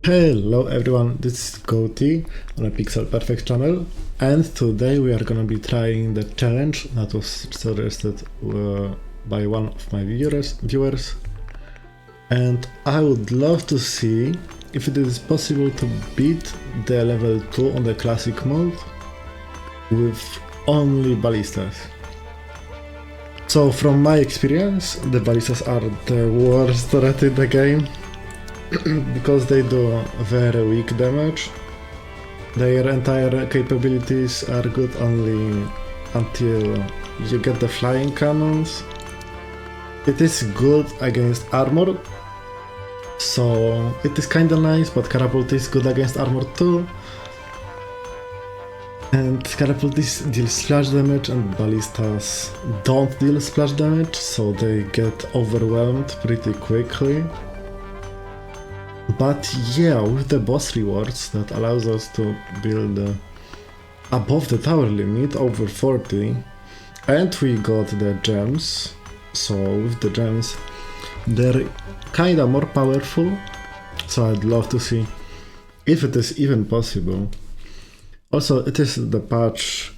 Hello everyone, this is Goatee on a Pixel Perfect channel, and today we are gonna be trying the challenge that was suggested by one of my viewers, and I would love to see if it is possible to beat the level 2 on the classic mode with only ballistas. So from my experience, the ballistas are the worst threat in the game. Because they do very weak damage. Their entire capabilities are good only until you get the flying cannons. It is good against armor, so it is kinda nice, but catapult is good against armor too. And catapults deal splash damage and ballistas don't deal splash damage, so they get overwhelmed pretty quickly. But yeah, with the boss rewards that allows us to build above the tower limit, over 40, and we got the gems, so with the gems they're kinda more powerful, so I'd love to see if it is even possible. Also, it is the patch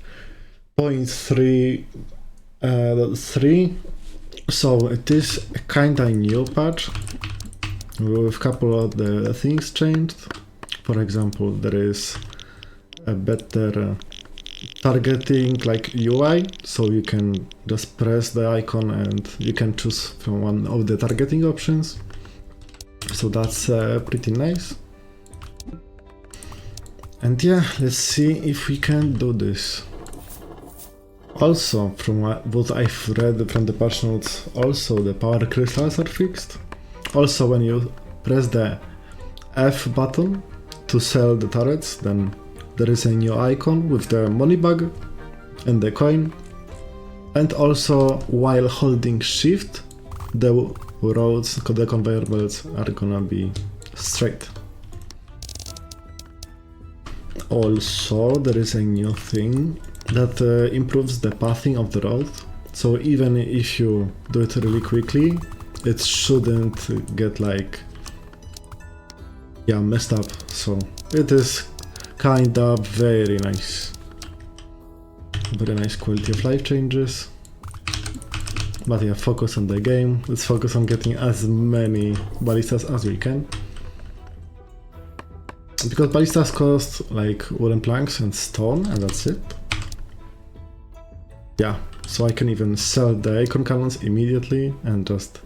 0.3, so it is a kinda new patch. With a couple of the things changed. For example, there is a better targeting like UI, so you can just press the icon and you can choose from one of the targeting options. So that's pretty nice. And yeah, let's see if we can do this. Also, from what I've read from the patch notes, also the power crystals are fixed. Also, when you press the F button to sell the turrets, then there is a new icon with the money bag and the coin. And also, while holding shift, the roads, the conveyor belts are gonna be straight. Also, there is a new thing that improves the pathing of the road. So even if you do it really quickly, it shouldn't get like messed up, so it is kinda very nice quality of life changes. But yeah, focus on the game. Let's focus on getting as many ballistas as we can, because ballistas cost like wooden planks and stone, and that's it. Yeah, so I can even sell the acorn cannons immediately and just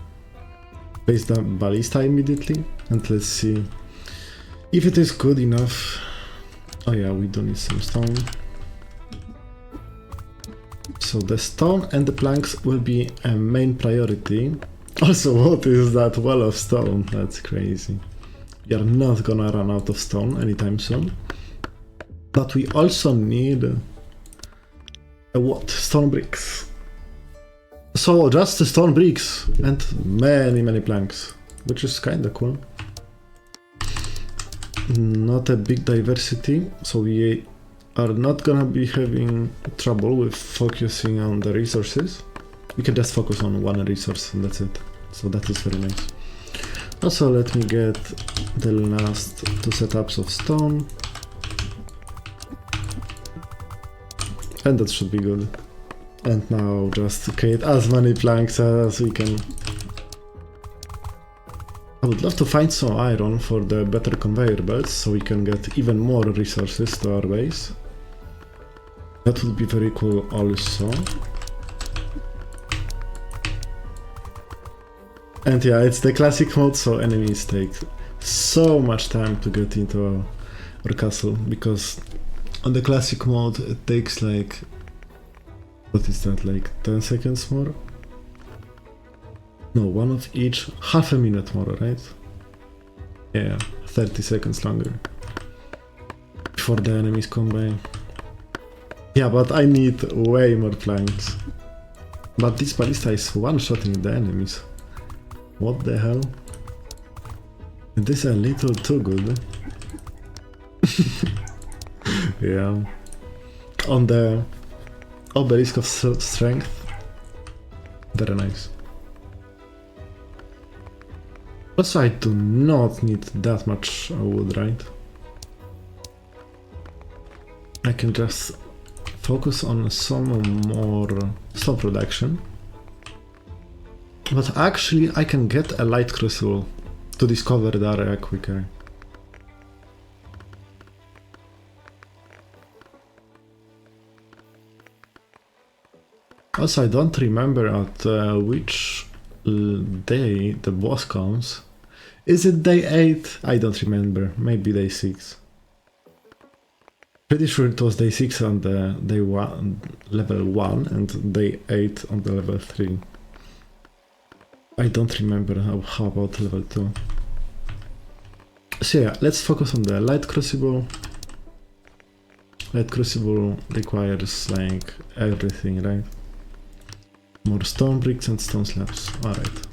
place the ballista immediately, and let's see if it is good enough. Oh yeah, we do need some stone. So the stone and the planks will be a main priority. Also, what is that wall of stone? That's crazy. We are not gonna run out of stone anytime soon. But we also need stone bricks. So just the stone bricks and many planks, which is kinda cool. Not a big diversity, so we are not gonna be having trouble with focusing on the resources. We can just focus on one resource and that's it. So that is very nice. Also, let me get the last 2 setups of stone. And that should be good. And now just create as many planks as we can. I would love to find some iron for the better conveyor belts, so we can get even more resources to our base. That would be very cool also. And yeah, it's the classic mode, so enemies take so much time to get into our castle, because on the classic mode it takes like, what is that, like 10 seconds more? No, one of each, half a minute more, right? Yeah, 30 seconds longer before the enemies come by. Yeah, but I need way more planks. But this ballista is one-shotting the enemies. What the hell? It is a little too good. Yeah. On the obelisk of strength. Very nice. Also, I do not need that much wood, right? I can just focus on some more stone production. But actually, I can get a light crucible to discover the area quicker. Also, I don't remember at which day the boss comes. Is it day 8? I don't remember. Maybe day 6. Pretty sure it was day 6 on the day 1, level 1, and day 8 on the level 3. I don't remember how about level 2. So yeah, let's focus on the light crucible. Light crucible requires like everything, right? More stone bricks and stone slabs. Alright.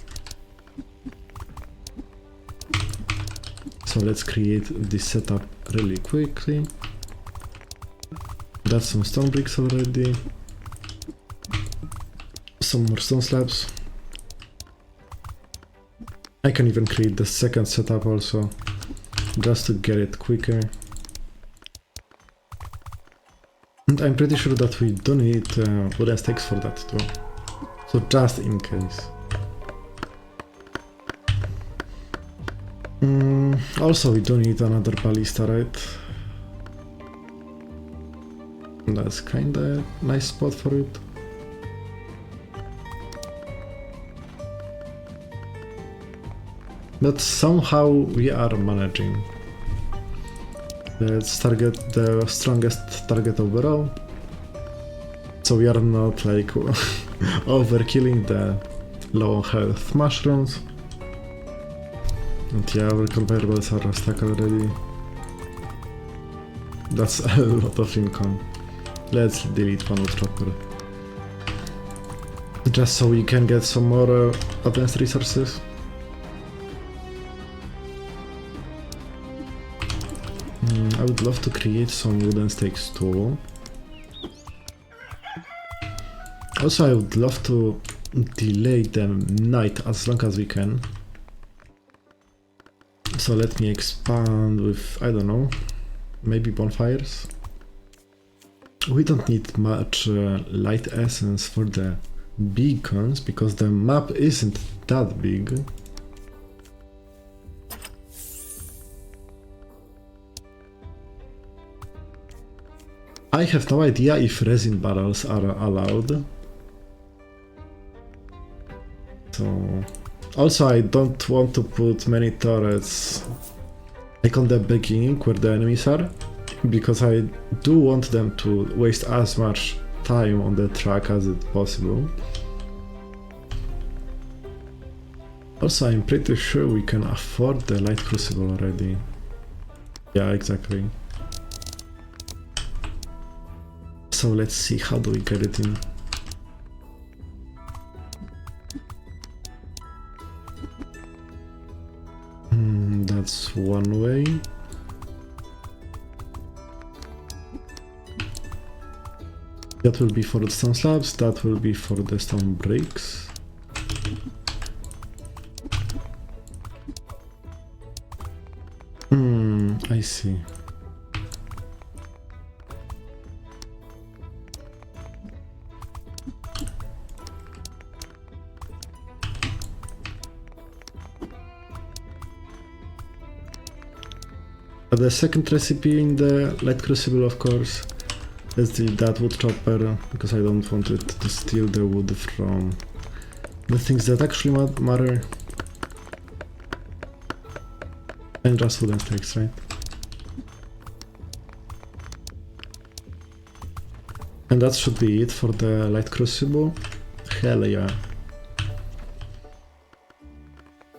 So let's create this setup really quickly. That's some stone bricks already. Some more stone slabs. I can even create the second setup also, just to get it quicker. And I'm pretty sure that we do need wooden stakes for that too. So just in case. Also we do need another ballista, right? That's kinda a nice spot for it. But somehow we are managing. Let's target the strongest target overall. So we are not like overkilling the low health mushrooms. And yeah, our comparables are stuck already. That's a lot of income. Let's delete one woodchopper. Just so we can get some more advanced resources. I would love to create some wooden stakes too. Also, I would love to delay the night as long as we can. So let me expand with, I don't know, maybe bonfires. We don't need much light essence for the beacons because the map isn't that big. I have no idea if resin barrels are allowed. So, also I don't want to put many turrets like on the beginning where the enemies are, because I do want them to waste as much time on the track as it possible. Also, I'm pretty sure we can afford the light crucible already. Yeah, exactly. So let's see, how do we get it in? That's one way. That will be for the stone slabs, that will be for the stone bricks. I see. The second recipe in the light crucible, of course, let's delete that wood chopper, because I don't want it to steal the wood from the things that actually matter. And just wooden stakes, right? And that should be it for the light crucible. Hell yeah.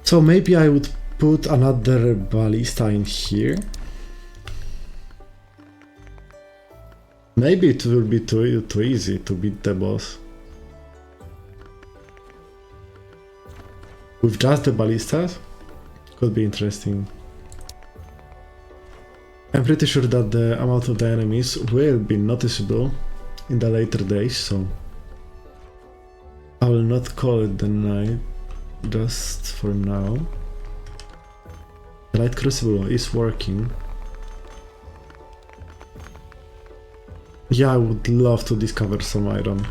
So maybe I would put another ballista in here. Maybe it will be too easy to beat the boss. With just the ballistas? Could be interesting. I'm pretty sure that the amount of the enemies will be noticeable in the later days, so I will not call it the night just for now. The light crucible is working. Yeah, I would love to discover some iron.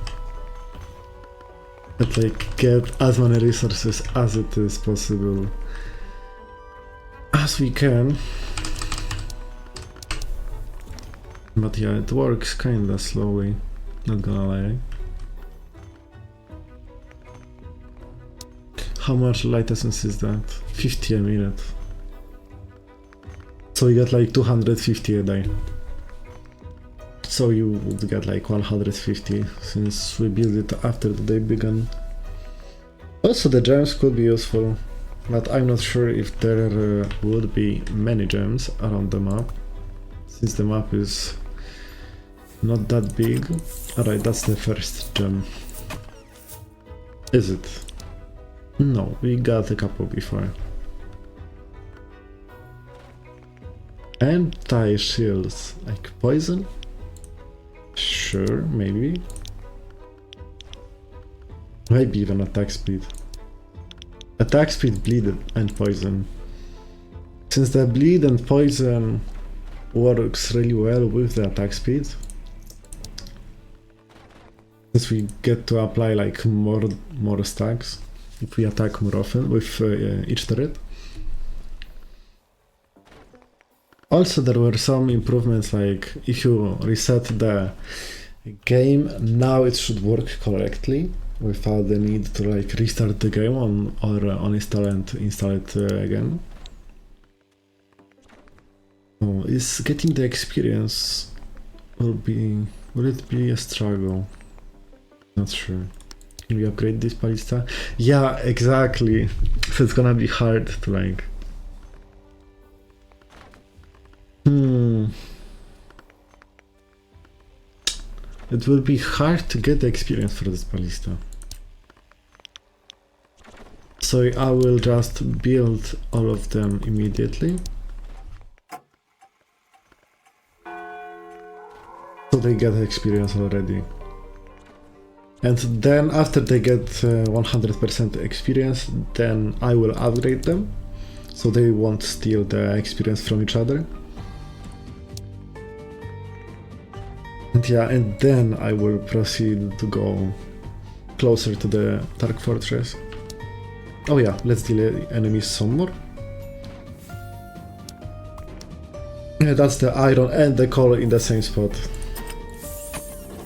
And like get as many resources as it is possible. As we can. But yeah, it works kinda slowly, not gonna lie. How much light essence is that? 50 a minute. So you get like 250 a day. So you would get like 150 since we built it after the day began. Also the gems could be useful, but I'm not sure if there would be many gems around the map, since the map is not that big. Alright, that's the first gem. Is it? No, we got a couple before. Anti-shields, like poison? Sure, maybe. Maybe even attack speed. Attack speed, bleed and poison. Since the bleed and poison works really well with the attack speed, since we get to apply like more stacks if we attack more often with each turret. Also there were some improvements, like if you reset the game, now it should work correctly without the need to like restart the game or uninstall and install it again. Oh, is getting the experience will it be a struggle? Not sure. Can we upgrade this ballista? Yeah, exactly. So it's gonna be hard to like... It will be hard to get the experience for this ballista. So I will just build all of them immediately. So they get experience already. And then after they get 100% experience, then I will upgrade them. So they won't steal the experience from each other. And yeah, and then I will proceed to go closer to the Dark Fortress. Oh yeah, let's delay enemies some more. Yeah, that's the iron and the coal in the same spot.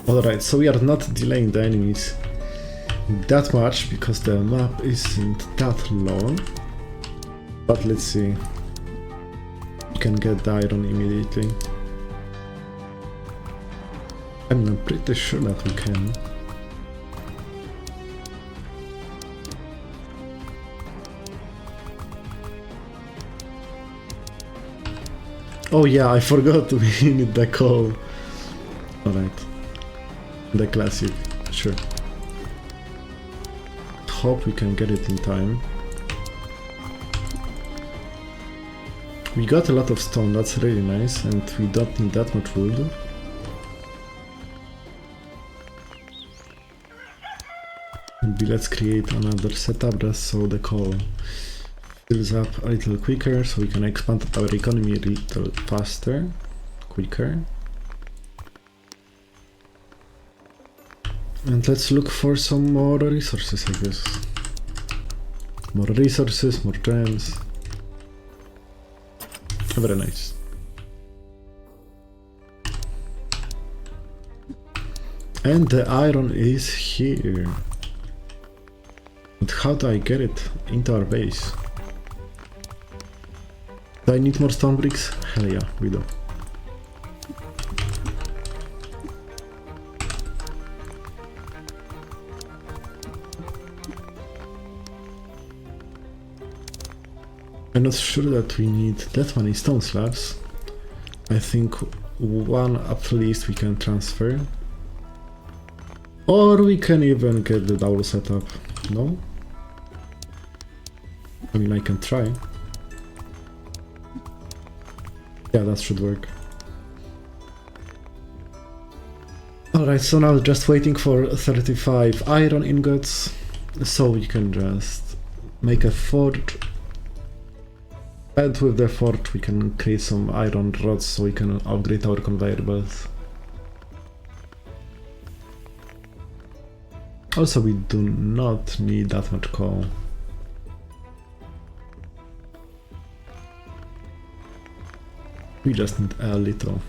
Alright, so we are not delaying the enemies that much because the map isn't that long. But let's see. We can get the iron immediately. I'm pretty sure that we can. Oh yeah, I forgot we need the coal. Alright. The classic, sure. Hope we can get it in time. We got a lot of stone, that's really nice, and we don't need that much wood. Maybe let's create another setup just so the coal fills up a little quicker, so we can expand our economy a little faster, quicker. And let's look for some more resources, I guess. More resources, more gems. Very nice. And the iron is here. But how do I get it into our base? Do I need more stone bricks? Hell yeah, we do. I'm not sure that we need that many stone slabs. I think one at least we can transfer. Or we can even get the double setup. No? I mean, I can try. Yeah, that should work. Alright, so now just waiting for 35 iron ingots. So we can just make a forge. And with the forge we can create some iron rods so we can upgrade our conveyor belts. Also, we do not need that much coal. We just need a little.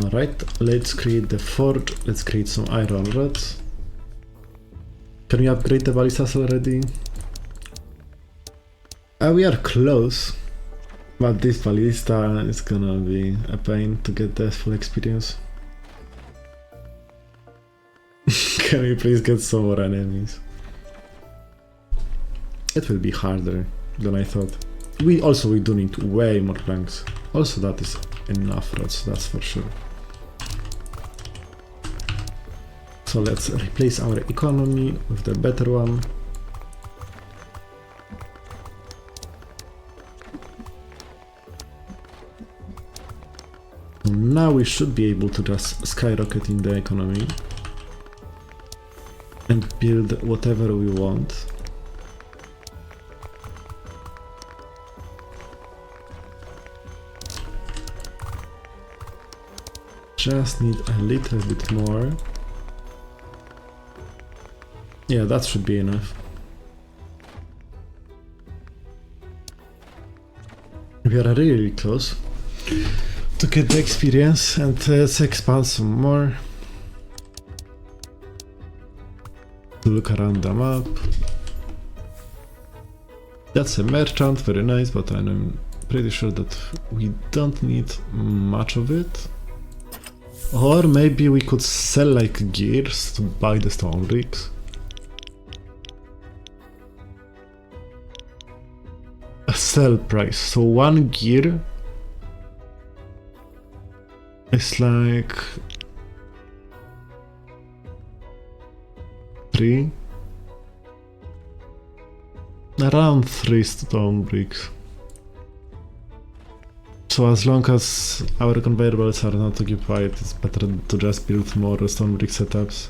Alright, let's create the forge, let's create some iron rods. Can we upgrade the ballistas already? We are close, but this ballista is gonna be a pain to get the full experience. Can we please get some more enemies? It will be harder than I thought. We do need way more planks. Also that is enough rods, that's for sure. So let's replace our economy with the better one. Now we should be able to just skyrocket in the economy and build whatever we want. Just need a little bit more. Yeah, that should be enough. We are really close to get the experience, and let's expand some more. To look around the map. That's a merchant, very nice, but I'm pretty sure that we don't need much of it. Or maybe we could sell like gears to buy the stone bricks. A sell price, so one gear is like 3, around 3 stone bricks. So as long as our conveyor belts are not occupied, it's better to just build more stone brick setups.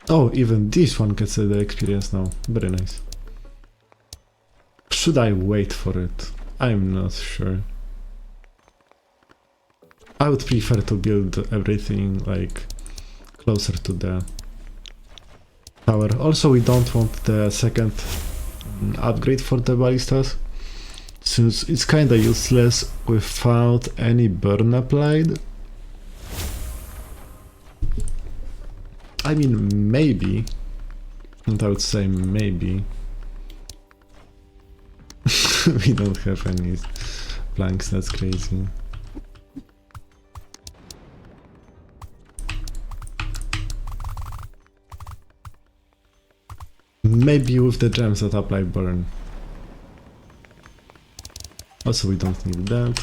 Oh, even this one gets the experience now. Very nice. Should I wait for it? I'm not sure. I would prefer to build everything like closer to the tower. Also, we don't want the second upgrade for the ballistas, since it's kinda useless without any burn applied. I mean, maybe, and I would say maybe. We don't have any planks, that's crazy. Maybe with the gems that apply burn. Also, we don't need that.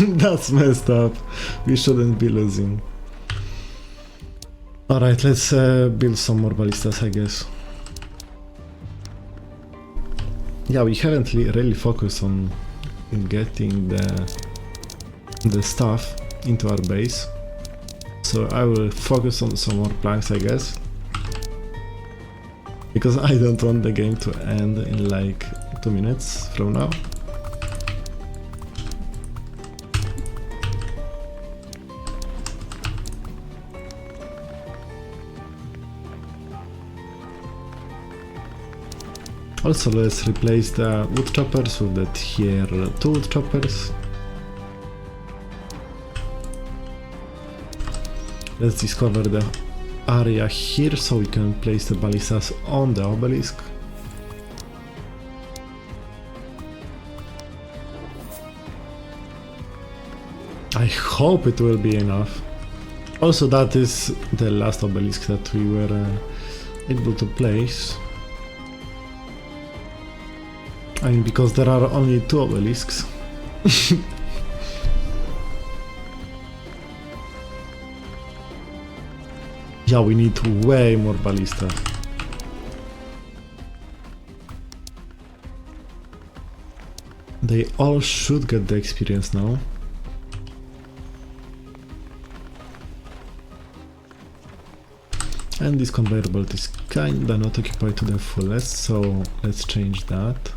That's messed up. We shouldn't be losing. Alright, let's build some more ballistas, I guess. Yeah, we haven't really focused on getting the stuff into our base. So I will focus on some more planks, I guess. Because I don't want the game to end in like 2 minutes from now. Also, let's replace the wood choppers with the tier 2 wood choppers. Let's discover the area here so we can place the ballistas on the obelisk. I hope it will be enough. Also, that is the last obelisk that we were able to place. I mean, because there are only 2 obelisks. Yeah, we need way more ballista. They all should get the experience now. And this conveyor belt is kinda not occupied to the fullest, so let's change that.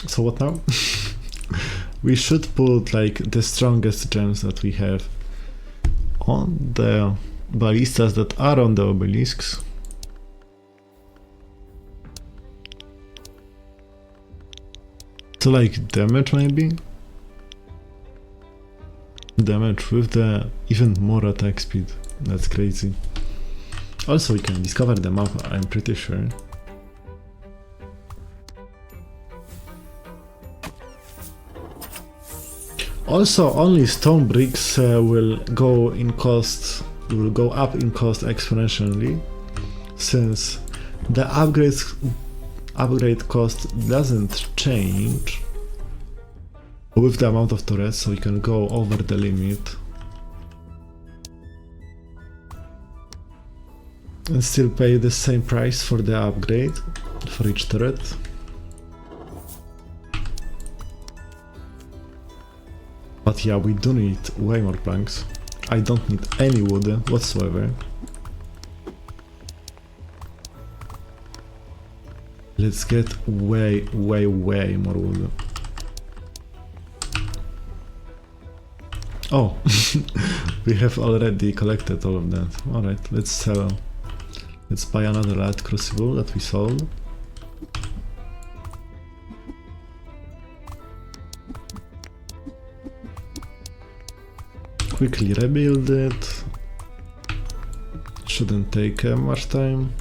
So what now? We should put like the strongest gems that we have on the ballistas that are on the obelisks. So like damage maybe? Damage with the even more attack speed. That's crazy. Also we can discover the map, I'm pretty sure. Also, only stone bricks will go up in cost exponentially, since the upgrade cost doesn't change with the amount of turrets, so you can go over the limit and still pay the same price for the upgrade for each turret. But yeah, we do need way more planks. I don't need any wood whatsoever. Let's get way more wood. Oh, we have already collected all of that. Alright, let's sell. Let's buy another light crucible that we sold. Quickly rebuild it. Shouldn't take much time.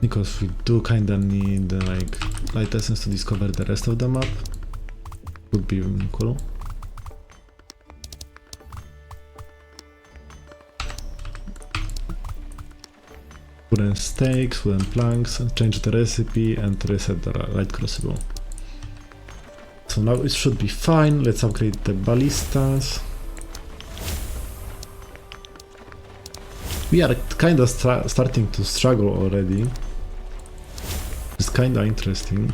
Because we do kinda need like light essence to discover the rest of the map. Would be cool. Wooden stakes, wooden planks, and change the recipe and reset the light crucible. So now it should be fine. Let's upgrade the ballistas. We are kinda starting to struggle already. It's kinda interesting.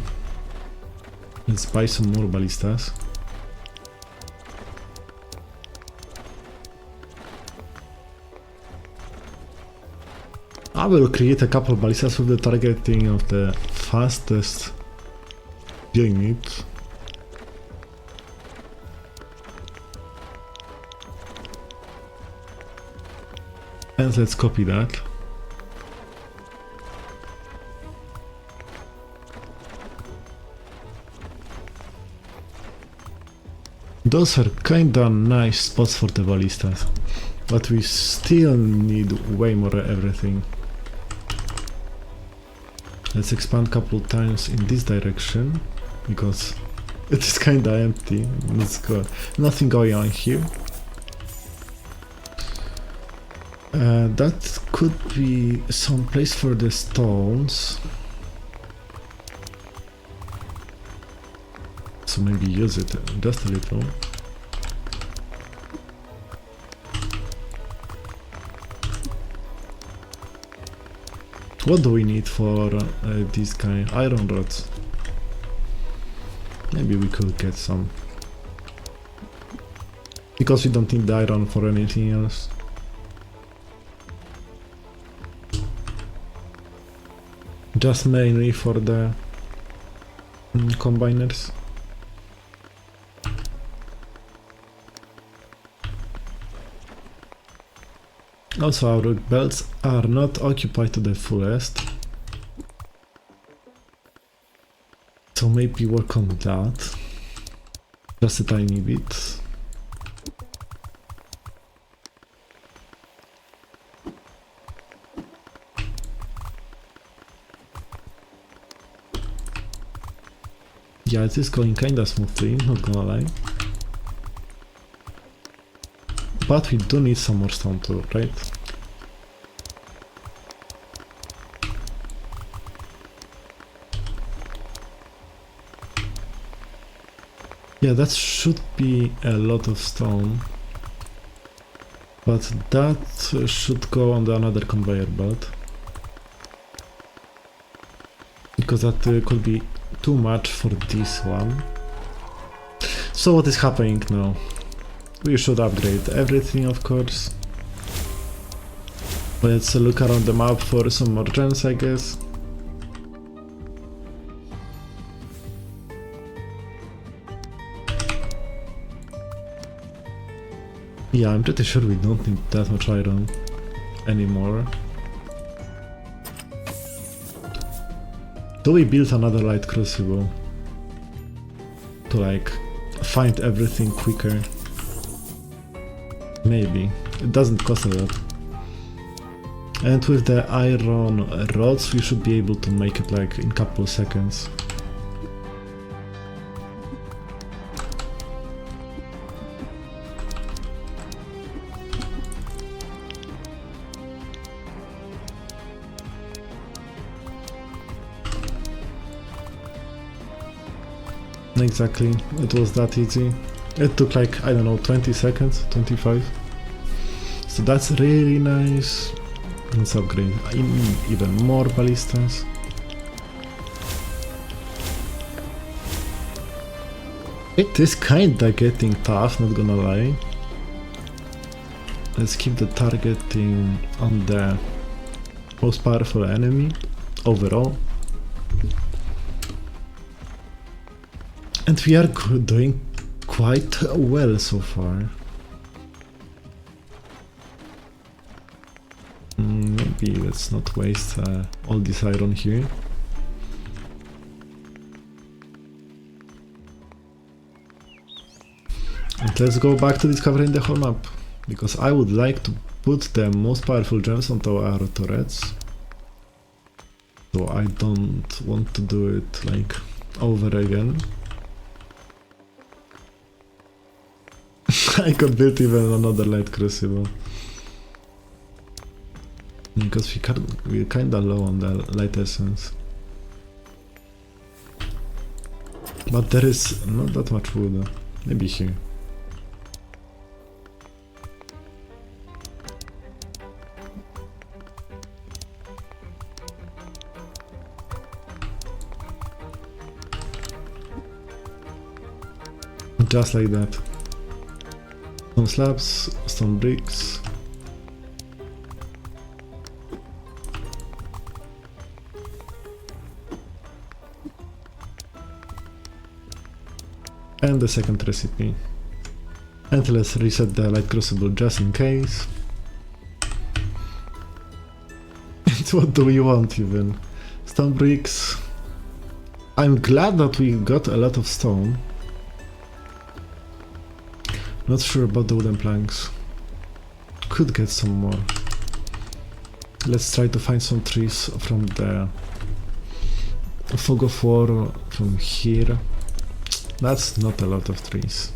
Let's buy some more ballistas. I will create a couple of ballistas with the targeting of the fastest unit. And let's copy that. Those are kinda nice spots for the ballistas, but we still need way more everything. Let's expand a couple times in this direction, because it is kinda empty. Nothing going on here. That could be some place for the stones. So maybe use it just a little. What do we need for this kind? Iron rods. Maybe we could get some. Because we don't need the iron for anything else. Just mainly for the combiners. Also, our belts are not occupied to the fullest. So maybe work on that. Just a tiny bit. Yeah, it is going kinda smoothly, not gonna lie. But we do need some more stone too, right? Yeah, that should be a lot of stone. But that should go on the another conveyor belt. Because that could be too much for this one. So what is happening now? We should upgrade everything, of course. Let's look around the map for some more gems, I guess. Yeah, I'm pretty sure we don't need that much iron anymore. Do we build another light crucible to like find everything quicker? Maybe. It doesn't cost a lot. And with the iron rods we should be able to make it like in couple seconds. Exactly, it was that easy. It took like, I don't know, 20 seconds, 25. So that's really nice. Let's upgrade even more ballistas. It is kinda getting tough, not gonna lie. Let's keep the targeting on the most powerful enemy overall. And we are doing quite well so far. Maybe let's not waste all this iron here. And let's go back to discovering the whole map. Because I would like to put the most powerful gems onto our turrets. So I don't want to do it like over again. I could build even another light crucible. Because we're kinda low on the light essence. But there is not that much wood. Maybe here. Just like that. Stone slabs, stone bricks. And the second recipe. And let's reset the light crucible just in case. And what do we want even? Stone bricks. I'm glad that we got a lot of stone. Not sure about the wooden planks. Could get some more. Let's try to find some trees from the fog of war from here. That's not a lot of trees.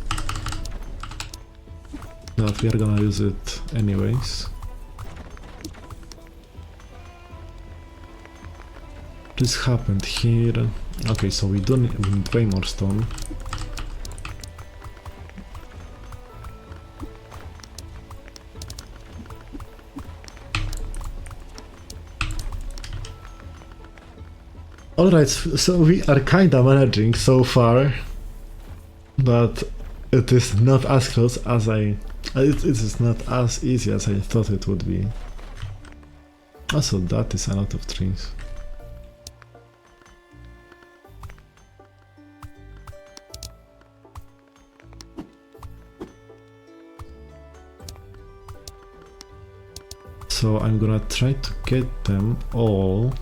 But we are gonna use it anyways. This happened here. Okay, so we need way more stone. Alright, so we are kinda managing so far, but it is not as close as it is not as easy as I thought it would be. Also, that is a lot of trees. So I'm gonna try to get them all.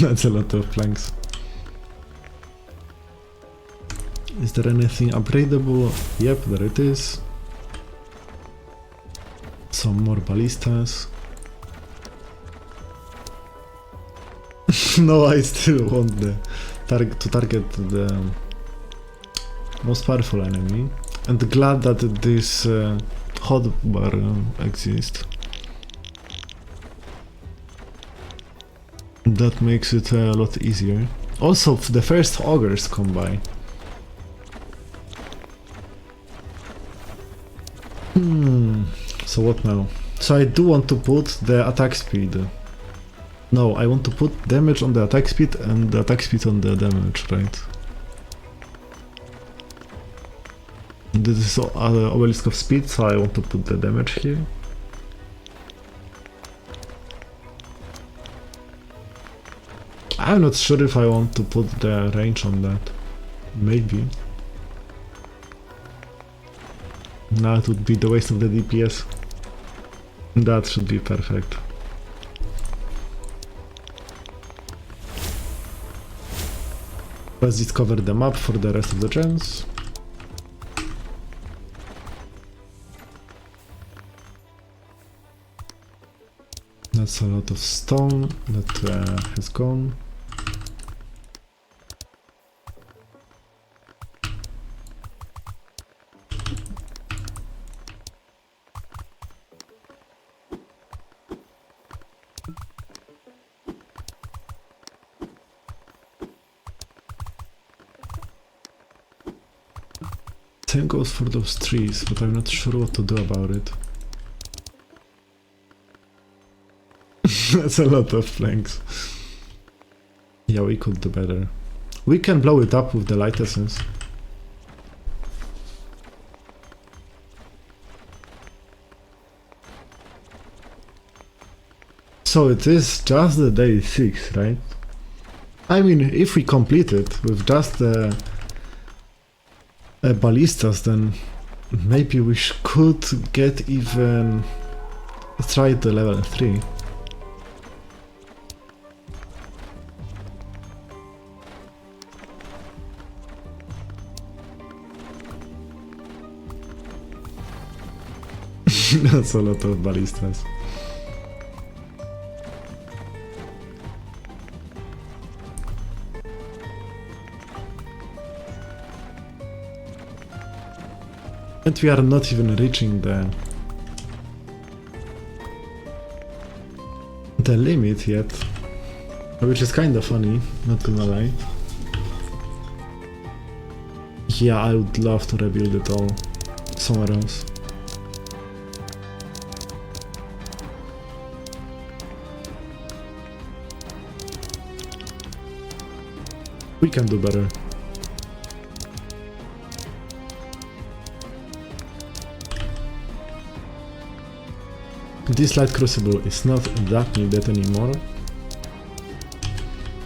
That's a lot of planks. Is there anything upgradable? Yep, there it is. Some more ballistas. No, I still want the to target the most powerful enemy. And glad that this hotbar exists. That makes it a lot easier. Also, the first augers come by. So what now? So I do want to put the attack speed. No, I want to put damage on the attack speed and the attack speed on the damage, right? This is obelisk of speed, so I want to put the damage here. I'm not sure if I want to put the range on that. Maybe. Now it would be the waste of the DPS. That should be perfect. Let's discover the map for the rest of the gens. That's a lot of stone that has gone. Same goes for those trees, but I'm not sure what to do about it. That's a lot of flanks. Yeah, we could do better. We can blow it up with the light essence. So it is just the day 6, right? I mean, if we complete it with just the ballistas, then maybe we could get even try the level 3. That's a lot of ballistas. And we are not even reaching the limit yet, which is kind of funny, not gonna lie. Yeah, I would love to rebuild it all somewhere else. We can do better. This light crucible is not that needed anymore,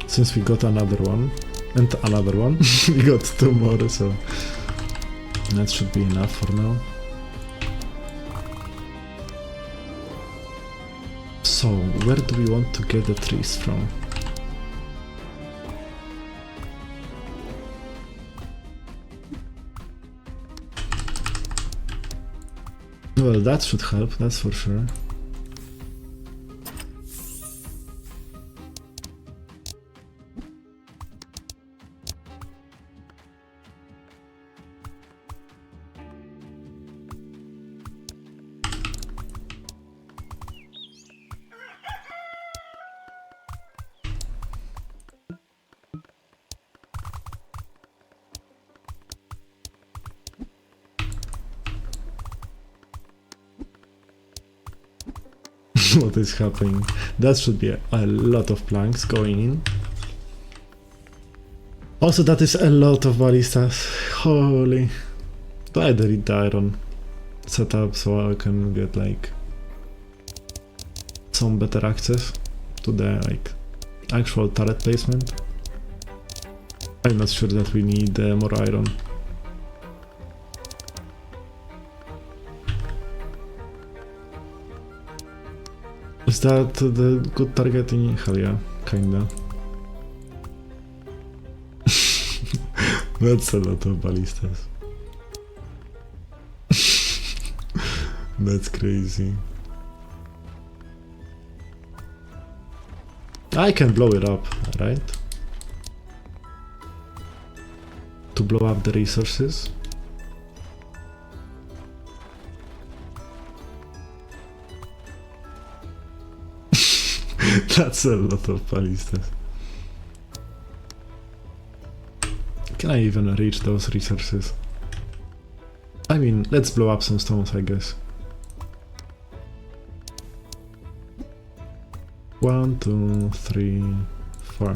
since we got another one, and another one. We got 2 more, so that should be enough for now. So, where do we want to get the trees from? Well, that should help, that's for sure. What is happening? That should be a lot of planks going in. Also, that is a lot of ballistas. Holy. I delete the iron setup so I can get like some better access to the like actual turret placement. I'm not sure that we need more iron. Is that the good targeting? Hell yeah, kinda. That's a lot of ballistas. That's crazy. I can blow it up, right? To blow up the resources. That's a lot of ballistas. Can I even reach those resources? I mean, let's blow up some stones, I guess. 1, 2, 3, 4.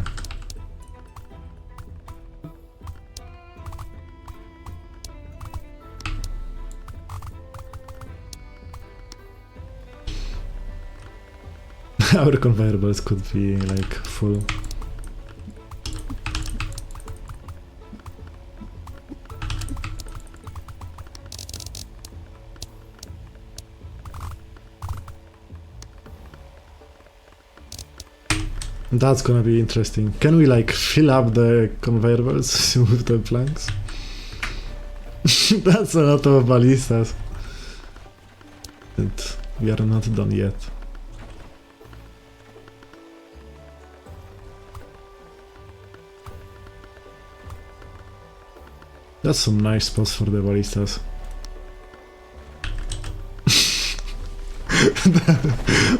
Our conveyor belts could be like full. That's gonna be interesting. Can we like fill up the conveyor belts with the planks? That's a lot of ballistas. And we are not done yet. That's some nice spots for the ballistas.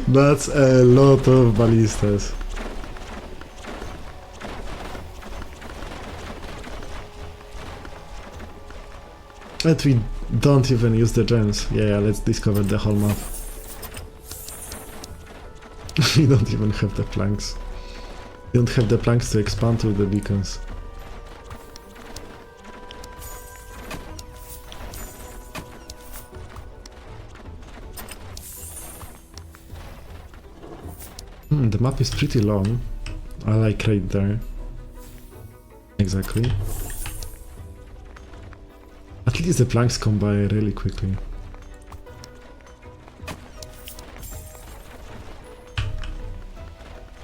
That's a lot of ballistas. But we don't even use the gems. Yeah, let's discover the whole map. We don't even have the planks. We don't have the planks to expand with the beacons. The map is pretty long. I like right there. Exactly. At least the planks come by really quickly.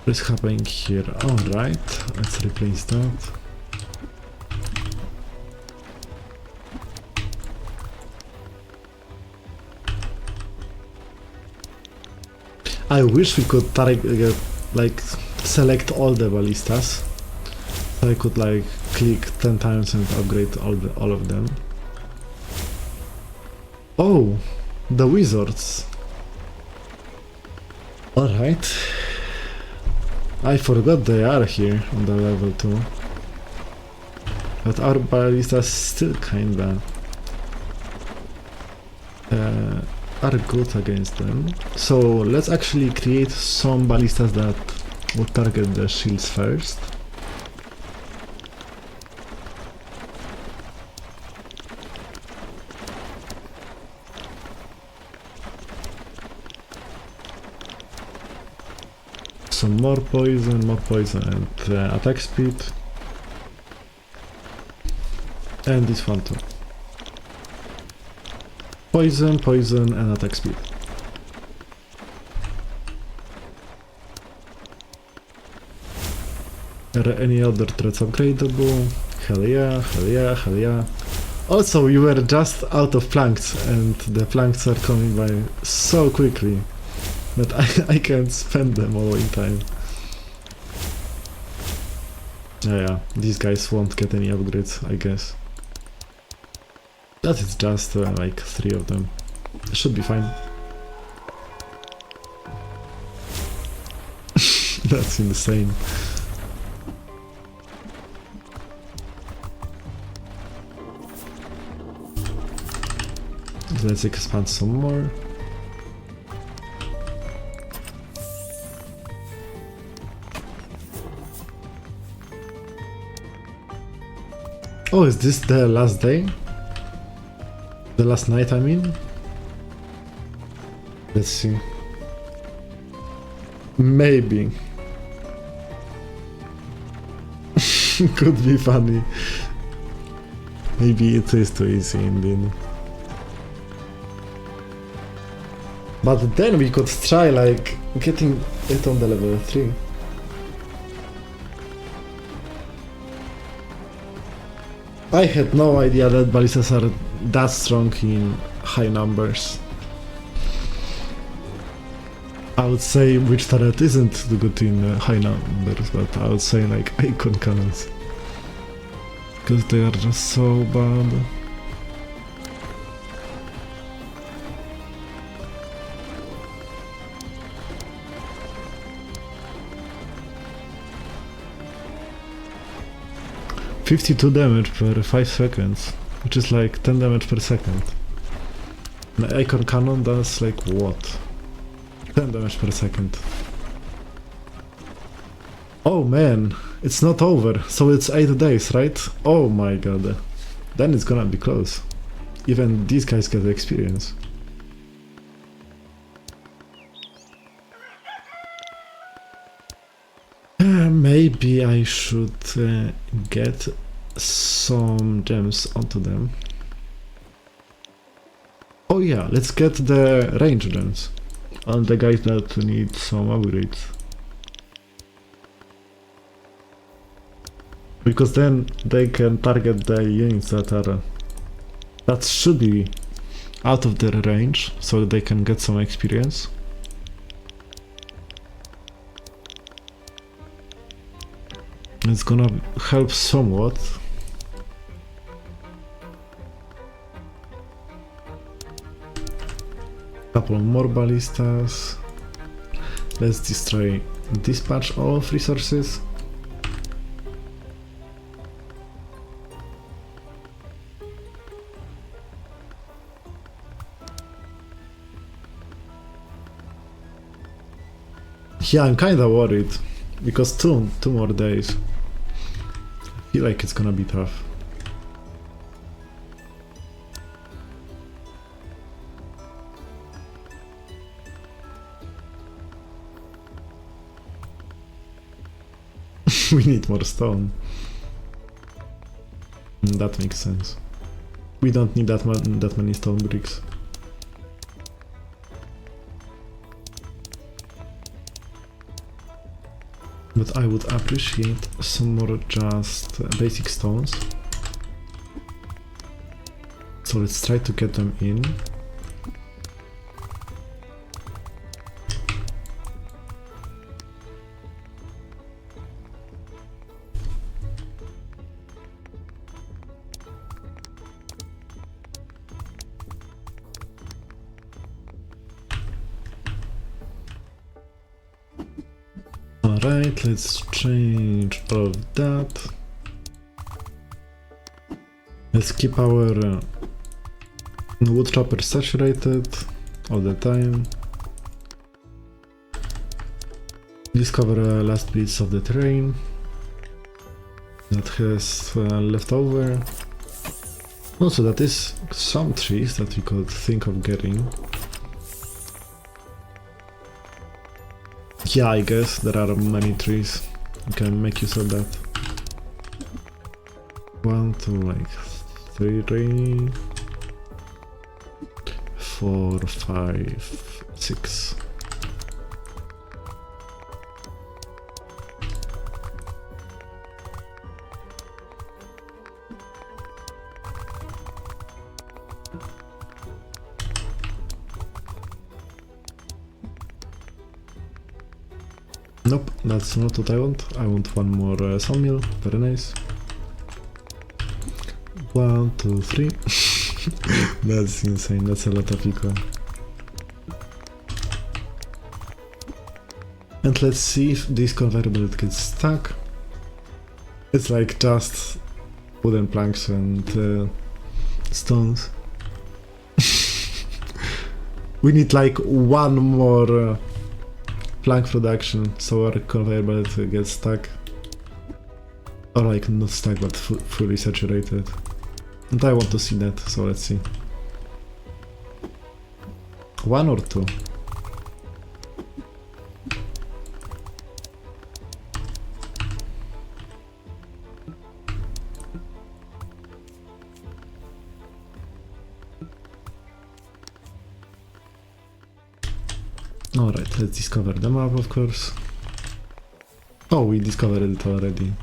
What is happening here? Alright, let's replace that. I wish we could like select all the ballistas. So I could like click 10 times and upgrade all of them. Oh, the wizards. Alright. I forgot they are here on the level 2. But our ballistas still kinda are good against them. So let's actually create some ballistas that would target the shields first. Some more poison, and attack speed. And this one too. Poison, and attack speed. Are there any other threats upgradable? Hell yeah, hell yeah, hell yeah. Also, we were just out of planks, and the planks are coming by so quickly that I can't spend them all in time. Yeah, these guys won't get any upgrades, I guess. That is just like 3 of them. Should be fine. That's insane. Let's expand some more. Oh, is this the last day? The last night, I mean? Let's see. Maybe. Could be funny. Maybe it is too easy indeed. But then we could try like getting it on the level 3. I had no idea that ballistas are that strong in high numbers. I would say which turret isn't good in high numbers, but I would say like icon cannons. Because they are just so bad. 52 damage per 5 seconds, which is like 10 damage per second. An acorn cannon does like what? 10 damage per second. Oh man, it's not over, so it's 8 days, right? Oh my god. Then it's gonna be close. Even these guys get experience. Maybe I should get some gems onto them. Oh yeah, let's get the range gems on the guys that need some upgrades. Because then they can target the units that should be out of their range, so they can get some experience. It's gonna help somewhat. Couple more ballistas. Let's destroy this patch of resources. Yeah, I'm kinda worried because two more days. I feel like it's gonna be tough. We need more stone. That makes sense. We don't need that many stone bricks. But I would appreciate some more just basic stones. So let's try to get them in. Alright, let's change all of that. Let's keep our wood chopper saturated all the time. Discover last bits of the terrain that has left over. Also, that is some trees that we could think of getting. Yeah, I guess there are many trees. You can make use of that. 1, 2, like 3, 4, 5, 6. Nope, that's not what I want. I want one more sawmill. Very nice. 1, 2, 3. That's insane. That's a lot of eco. And let's see if this convertible gets stuck. It's like just wooden planks and stones. We need like one more plank production so our conveyor belt gets stuck. Or like not stuck but fully saturated. And I want to see that, so let's see. 1 or 2? Alright, let's discover the map, of course. Oh, we discovered it already.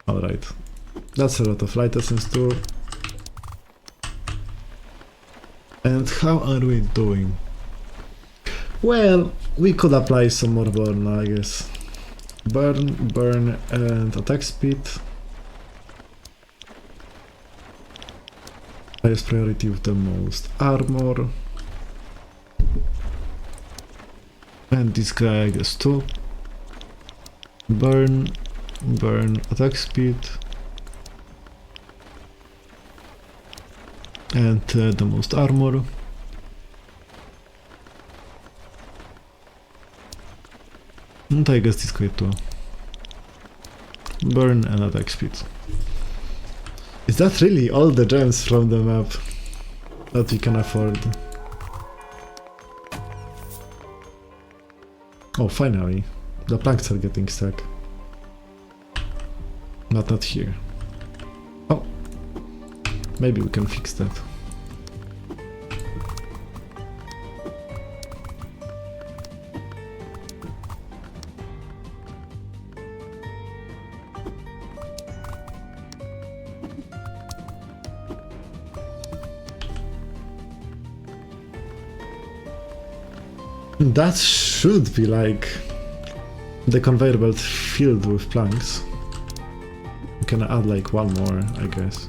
Alright. That's a lot of light essence too. And how are we doing? Well, we could apply some more burn, I guess. Burn, and attack speed. Highest priority with the most armor. And this guy, I guess, too. Burn, burn attack speed, and the most armor. And I guess this guy too. Burn and attack speed. Is that really all the gems from the map that we can afford? Oh, finally. The planks are getting stuck. But not here. Oh. Maybe we can fix that. That should be like the conveyor belt filled with planks. We can add like one more, I guess.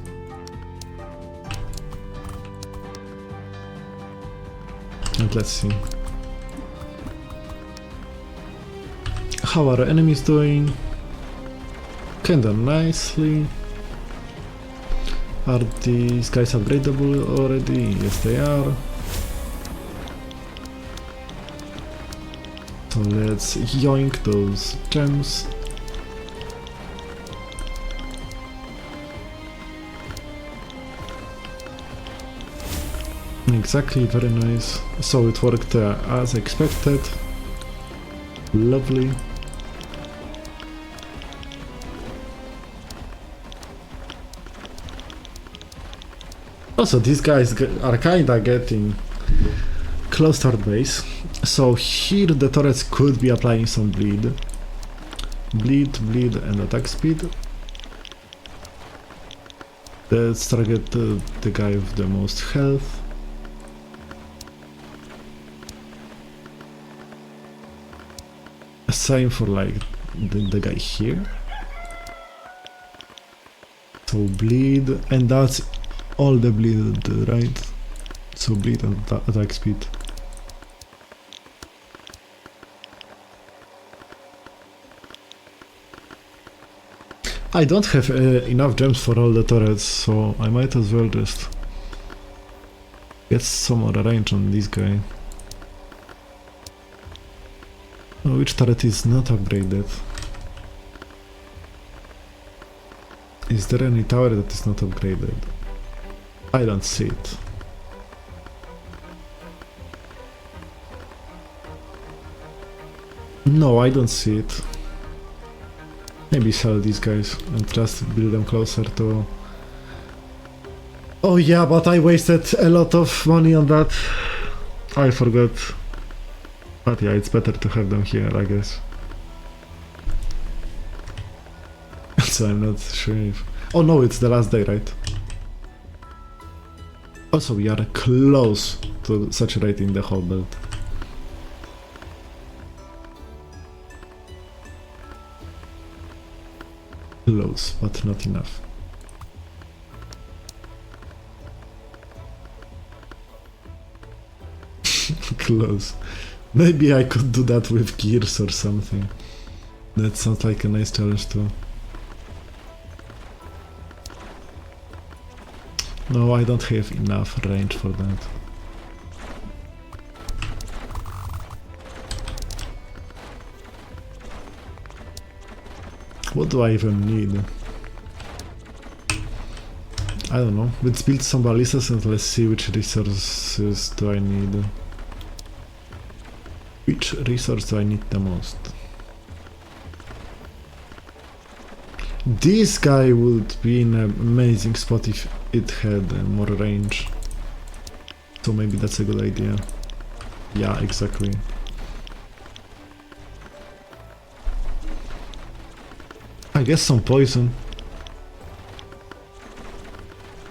And let's see. How are our enemies doing? Kinda nicely. Are these guys upgradable already? Yes, they are. So let's yoink those gems. Exactly, very nice. So it worked as expected. Lovely. Also, these guys are kinda getting close to our base. So here the turrets could be applying some bleed. Bleed, and attack speed. Let's target the guy with the most health. Same for like the guy here. So bleed, and that's all the bleed, right? So bleed and attack speed. I don't have enough gems for all the turrets, so I might as well just get some more range on this guy. Oh, which turret is not upgraded? Is there any tower that is not upgraded? I don't see it. No, I don't see it. Maybe sell these guys and just build them closer to... Oh yeah, but I wasted a lot of money on that. I forgot. But yeah, it's better to have them here, I guess. So I'm not sure if... Oh no, it's the last day, right? Also, we are close to saturating the whole belt. Close, but not enough. Close. Maybe I could do that with gears or something. That sounds like a nice challenge too. No, I don't have enough range for that. What do I even need? I don't know. Let's build some ballistas and let's see which resources do I need. Which resource do I need the most? This guy would be in an amazing spot if it had more range. So maybe that's a good idea. Yeah, exactly. I guess some poison.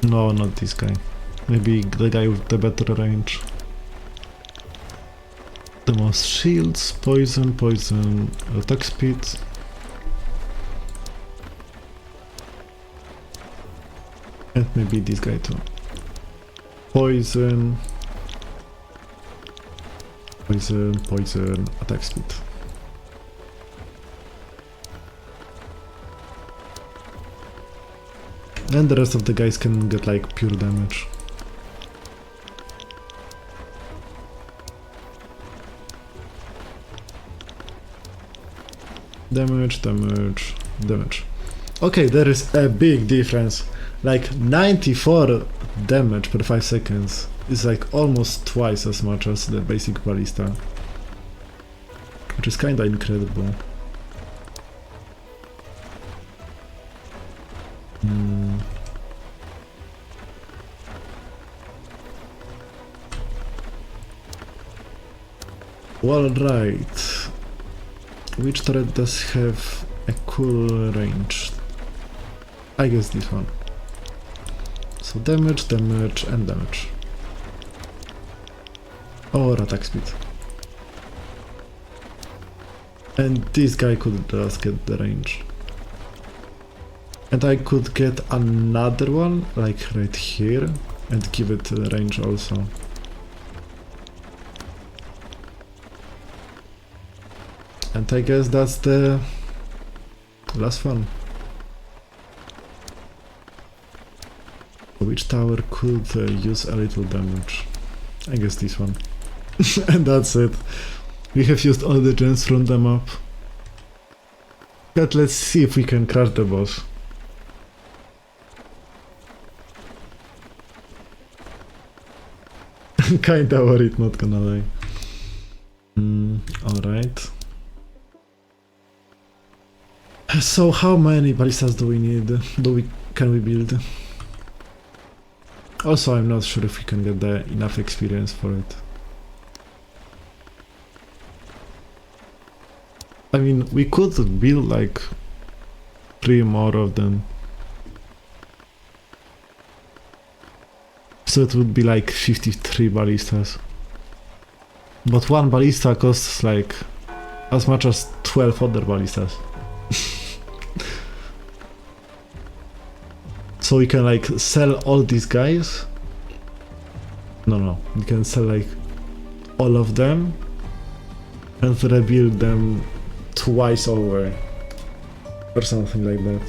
No, not this guy. Maybe the guy with the better range. The most shields, poison, attack speed. And maybe this guy too. Poison, attack speed. And the rest of the guys can get like pure damage. Damage, damage, damage. Okay, there is a big difference. Like 94 damage per 5 seconds is like almost twice as much as the basic ballista. Which is kinda incredible. Well, right. Which turret does have a cool range? I guess this one. So damage, damage, and damage. Or attack speed. And this guy could just get the range. And I could get another one, like right here, and give it range also. And I guess that's the last one. Which tower could use a little damage? I guess this one. And that's it. We have used all the gems from the map. But let's see if we can crush the boss. Kinda worried, not gonna lie. Alright. So how many ballistas do we need? Can we build? Also, I'm not sure if we can get enough experience for it. I mean, we could build like 3 more of them. So it would be like 53 ballistas. But one ballista costs like as much as 12 other ballistas. So we can like sell all these guys. No, we can sell like all of them and rebuild them twice over or something like that.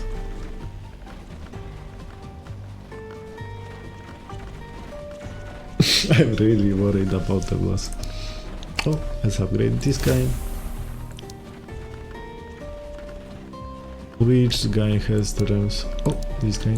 I'm really worried about the boss. Oh, let's upgrade this guy. Which guy has the gems? Oh, this guy.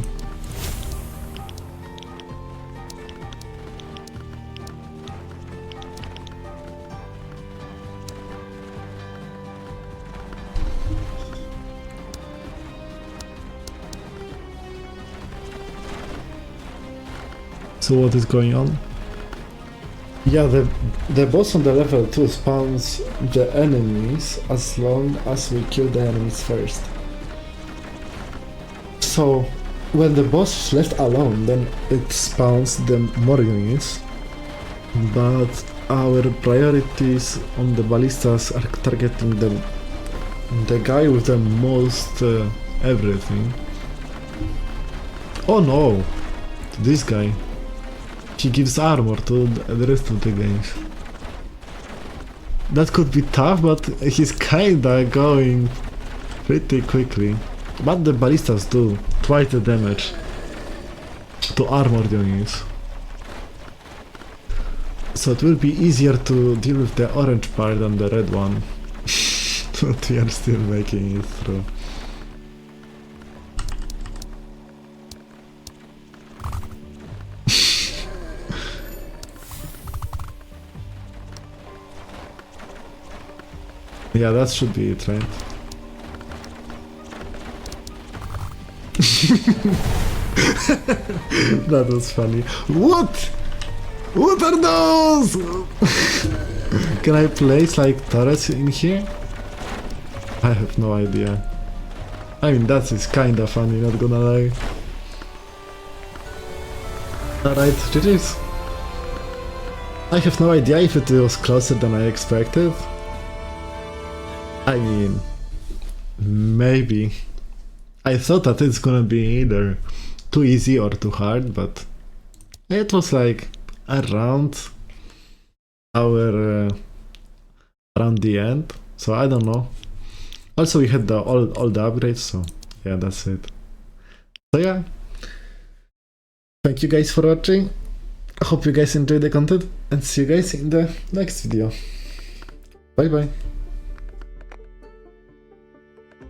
So what is going on? Yeah, the boss on the level 2 spawns the enemies as long as we kill the enemies first. So when the boss is left alone, then it spawns the more units, but our priorities on the ballistas are targeting the guy with the most everything. Oh no! This guy. He gives armor to the rest of the guys. That could be tough, but he's kinda going pretty quickly. But the ballistas do twice the damage to armored units. So it will be easier to deal with the orange part than the red one. But we are still making it through. Yeah, that should be it, right? That was funny. What? What are those? Can I place like turrets in here? I have no idea. I mean, that is kinda funny, not gonna lie. Alright, GG's. I have no idea if it was closer than I expected. I mean, maybe. I thought that it's gonna be either too easy or too hard, but it was like around our around the end, so I don't know. Also, we had all the upgrades, so yeah, that's it. So yeah, Thank you guys for watching. I hope you guys enjoyed the content and see you guys in the next video. Bye bye.